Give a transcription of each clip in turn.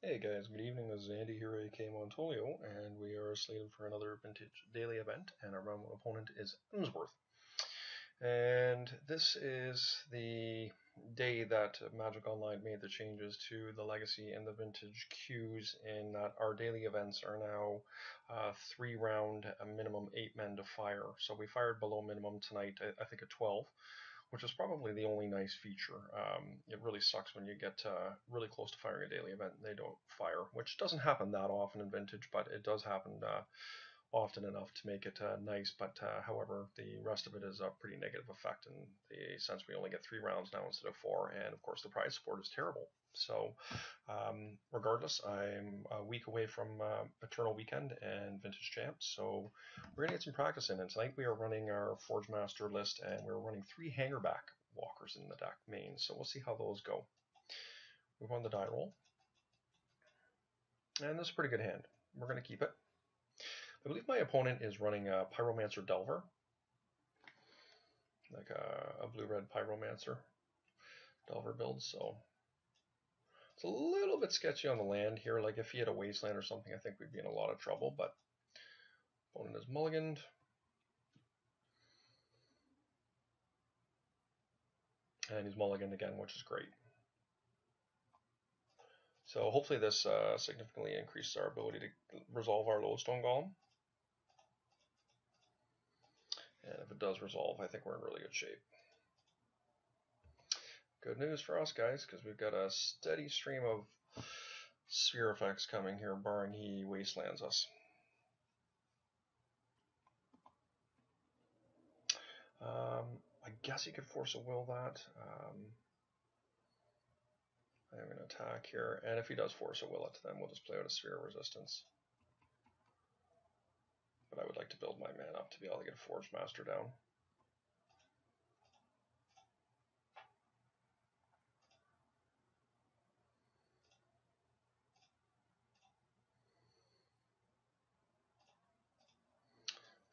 Hey guys, good evening. This is Andy here, aka Montolio, and we are slated for another vintage daily event, and our round one opponent is Emsworth. And this is the day that Magic Online made the changes to the legacy and the vintage queues, in that our daily events are now 3 round, a minimum 8 men to fire. So we fired below minimum tonight, I think at 12, which is probably the only nice feature. It really sucks when you get really close to firing a daily event and they don't fire, which doesn't happen that often in Vintage, but it does happen often enough to make it nice. But however, the rest of it is a pretty negative effect in the sense we only get 3 rounds now instead of 4, and of course the prize support is terrible. So regardless, I'm a week away from Eternal Weekend and Vintage Champs, so we're going to get some practice in. And tonight we are running our Forge Master list, and we're running 3 Hangerback Walkers in the deck main, so we'll see how those go. Move on the die roll. And this is a pretty good hand. We're going to keep it. I believe my opponent is running a Pyromancer Delver, like a blue-red Pyromancer Delver build, so it's a little bit sketchy on the land here. Like if he had a Wasteland or something, I think we'd be in a lot of trouble, but opponent is mulliganed. And he's mulliganed again, which is great. So hopefully this significantly increases our ability to resolve our Lodestone Golem. And if it does resolve, I think we're in really good shape. Good news for us, guys, because we've got a steady stream of sphere effects coming here, barring he wastelands us. I guess he could force a will that. I'm going to attack here, and if he does force a will it, then we'll just play out a sphere of resistance. But I would like to build my man up to be able to get a Forge Master down.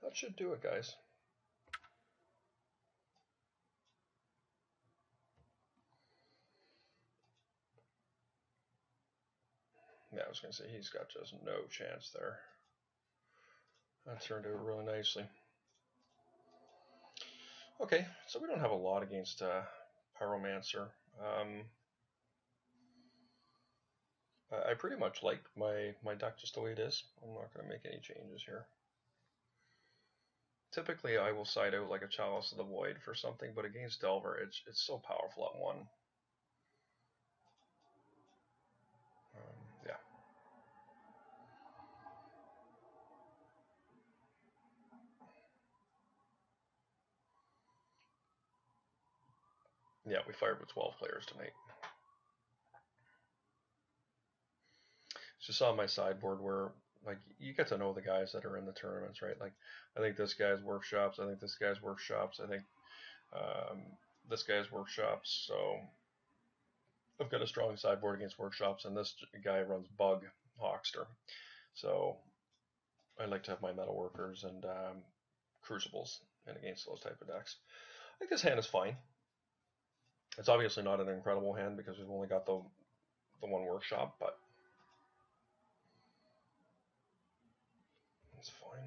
That should do it, guys. Yeah, I was going to say he's got just no chance there. That turned out really nicely. Okay, so we don't have a lot against Pyromancer. I pretty much like my deck just the way it is. I'm not going to make any changes here. Typically, I will side out like a Chalice of the Void for something, but against Delver, it's so powerful at 1. Yeah. Yeah, we fired with 12 players tonight. Just saw my sideboard where, like, you get to know the guys that are in the tournaments, right? Like, I think this guy's workshops. I think this guy's workshops. I think this guy's workshops. So I've got a strong sideboard against workshops, and this guy runs Bug Hawkster. So I like to have my metalworkers and crucibles in against those type of decks. I think this hand is fine. It's obviously not an incredible hand because we've only got the one workshop, but it's fine.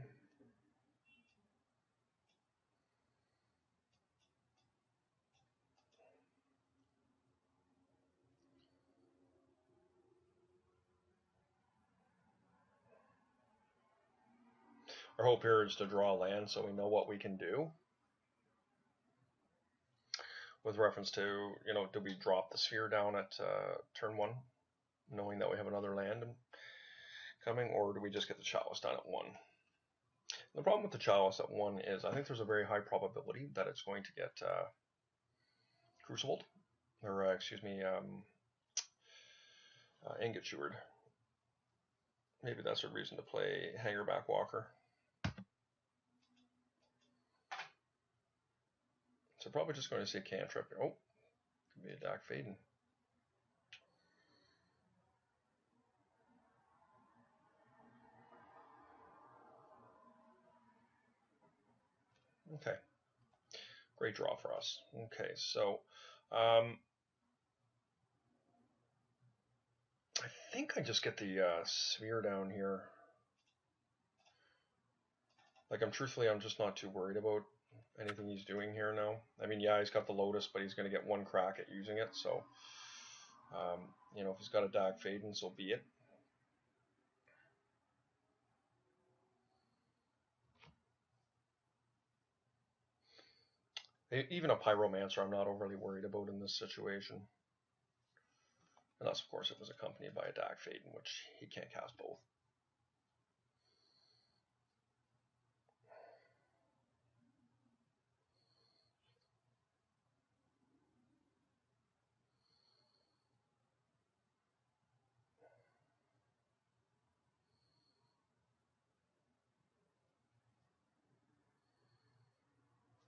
Our hope here is to draw land so we know what we can do. With reference to, do we drop the sphere down at turn 1, knowing that we have another land coming, or do we just get the Chalice down at 1? The problem with the Chalice at 1 is I think there's a very high probability that it's going to get crucibled, or excuse me, ingot chewered. Maybe that's a reason to play Hangerback Walker. So probably just going to say cantrip. Oh, could be a Dak Faden. Okay, great draw for us. Okay, so I think I just get the sphere down here. Like, I'm just not too worried about anything he's doing here now. I mean, yeah, he's got the Lotus, but he's going to get one crack at using it, so, you know, if he's got a Dag Faden, so be it. Even a Pyromancer I'm not overly worried about in this situation. Unless, of course, it was accompanied by a Dag Faden, which he can't cast both.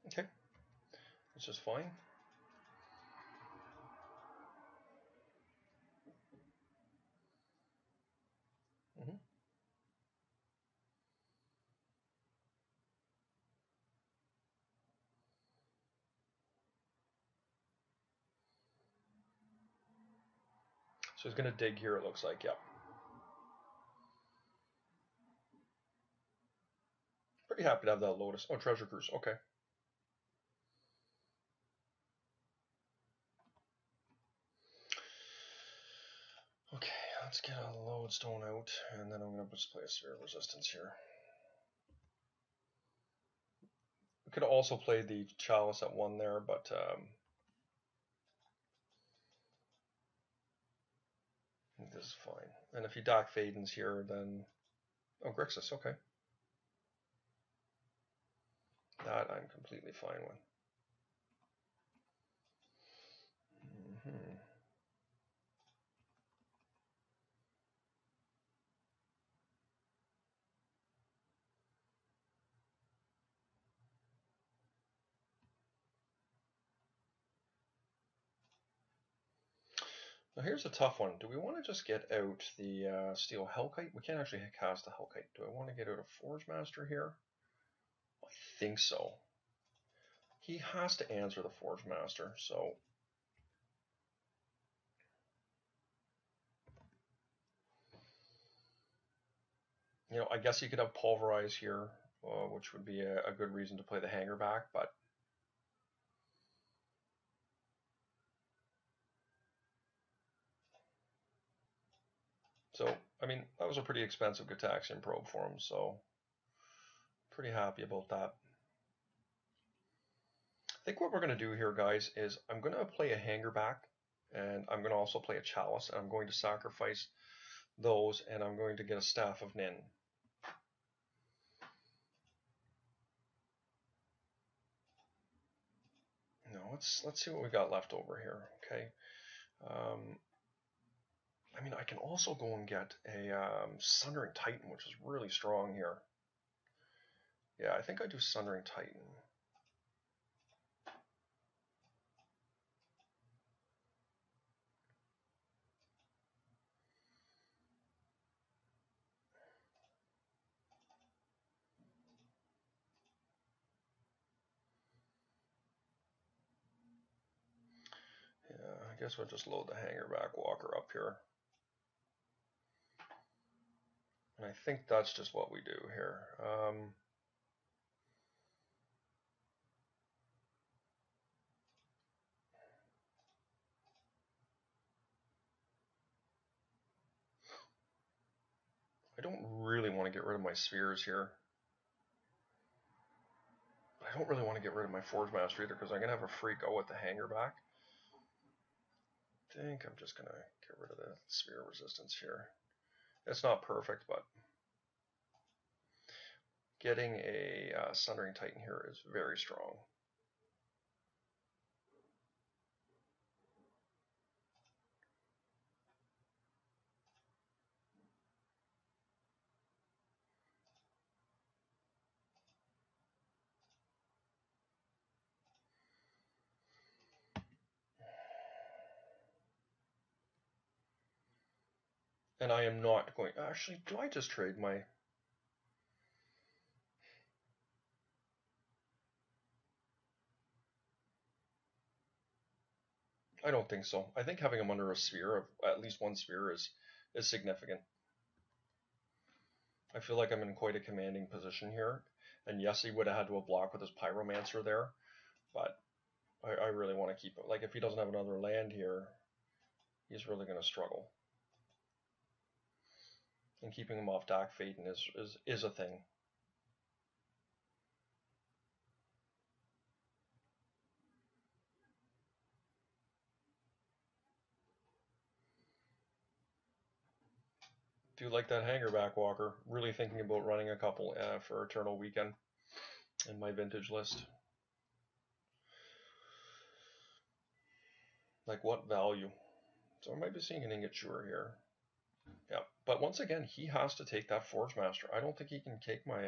Okay, it's just fine. Mm-hmm. So he's going to dig here, it looks like, yep. Pretty happy to have that Lotus. Oh, Treasure Cruise, okay. Okay, let's get a Lodestone out, and then I'm going to just play a Sphere of Resistance here. We could also play the Chalice at 1 there, but I think this is fine. And if he Doc Faden's here, then... Oh, Grixis, okay. That I'm completely fine with. Mm-hmm. Now here's a tough one. Do we want to just get out the Steel Hellkite? We can't actually cast a Hellkite. Do I want to get out a Forge Master here? I think so. He has to answer the Forge Master, so... You know, I guess you could have Pulverize here, which would be a good reason to play the Hanger back, but... So, I mean, that was a pretty expensive Gitaxian Probe for him, so... Pretty happy about that. I think what we're going to do here, guys, is I'm going to play a Hanger back, and I'm going to also play a Chalice, and I'm going to sacrifice those, and I'm going to get a Staff of Nin. No, let's see what we got left over here, okay? I mean, I can also go and get a Sundering Titan, which is really strong here. Yeah, I think I do Sundering Titan. Yeah, I guess we'll just load the Hanger back Walker up here. And I think that's just what we do here. I don't really want to get rid of my spheres here. I don't really want to get rid of my Forge Master either because I'm going to have a free go at the Hanger back. I think I'm just going to get rid of the Sphere Resistance here. It's not perfect, but getting a Sundering Titan here is very strong. And I am not going... Actually, do I just trade my... I don't think so. I think having him under a sphere, of at least one sphere, is is significant. I feel like I'm in quite a commanding position here. And yes, he would have had to have blocked with his Pyromancer there, but I really want to keep it. Like, if he doesn't have another land here, he's really going to struggle. And keeping him off Doc Faden is a thing. Do like that Hangerback Walker. Really thinking about running a couple for Eternal Weekend in my vintage list. Like, what value? So I might be seeing an Ingature here. Yeah, but once again, he has to take that Forge Master. I don't think he can take my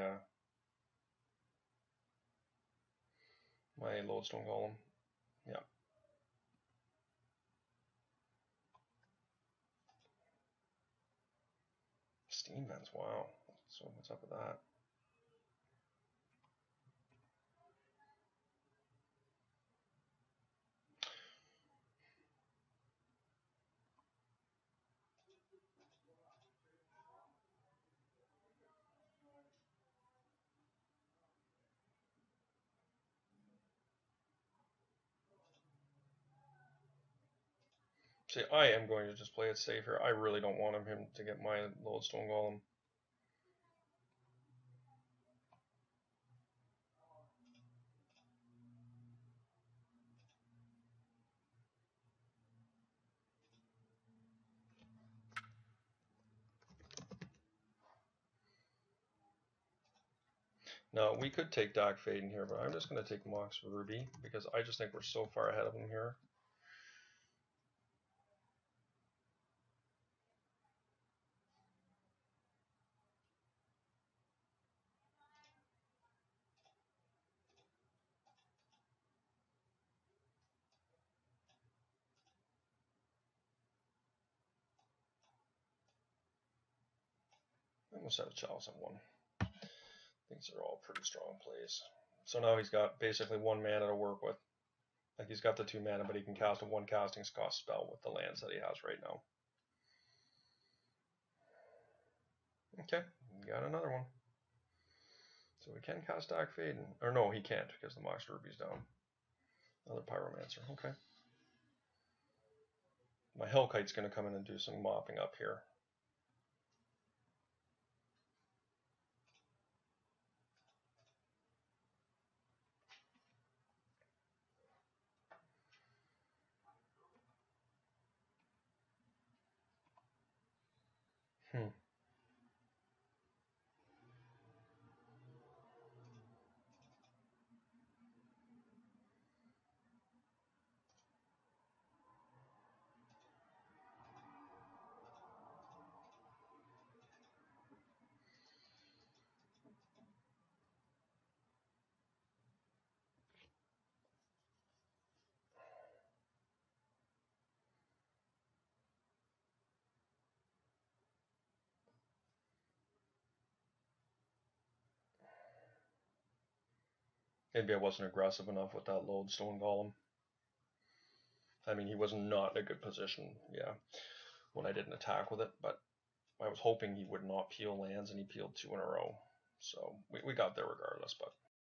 my Lodestone Golem. Yeah. Steam Vents, wow. So what's up with that? See, I am going to just play it safe here. I really don't want him to get my Lodestone Golem. Now, we could take Doc Faden here, but I'm just going to take Mox Ruby because I just think we're so far ahead of him here. I almost have a Chalice at 1. These are all pretty strong plays. So now he's got basically 1 mana to work with. Like, he's got the 2 mana, but he can cast a 1 casting cost spell with the lands that he has right now. Okay, got another one. So we can cast Doc Faden. Or no, he can't because the Mox Ruby's down. Another Pyromancer. Okay. My Hellkite's going to come in and do some mopping up here. Maybe I wasn't aggressive enough with that Lodestone Golem. I mean, he was not in a good position, yeah, when I didn't attack with it, but I was hoping he would not peel lands, and he peeled 2 in a row. So we got there regardless, but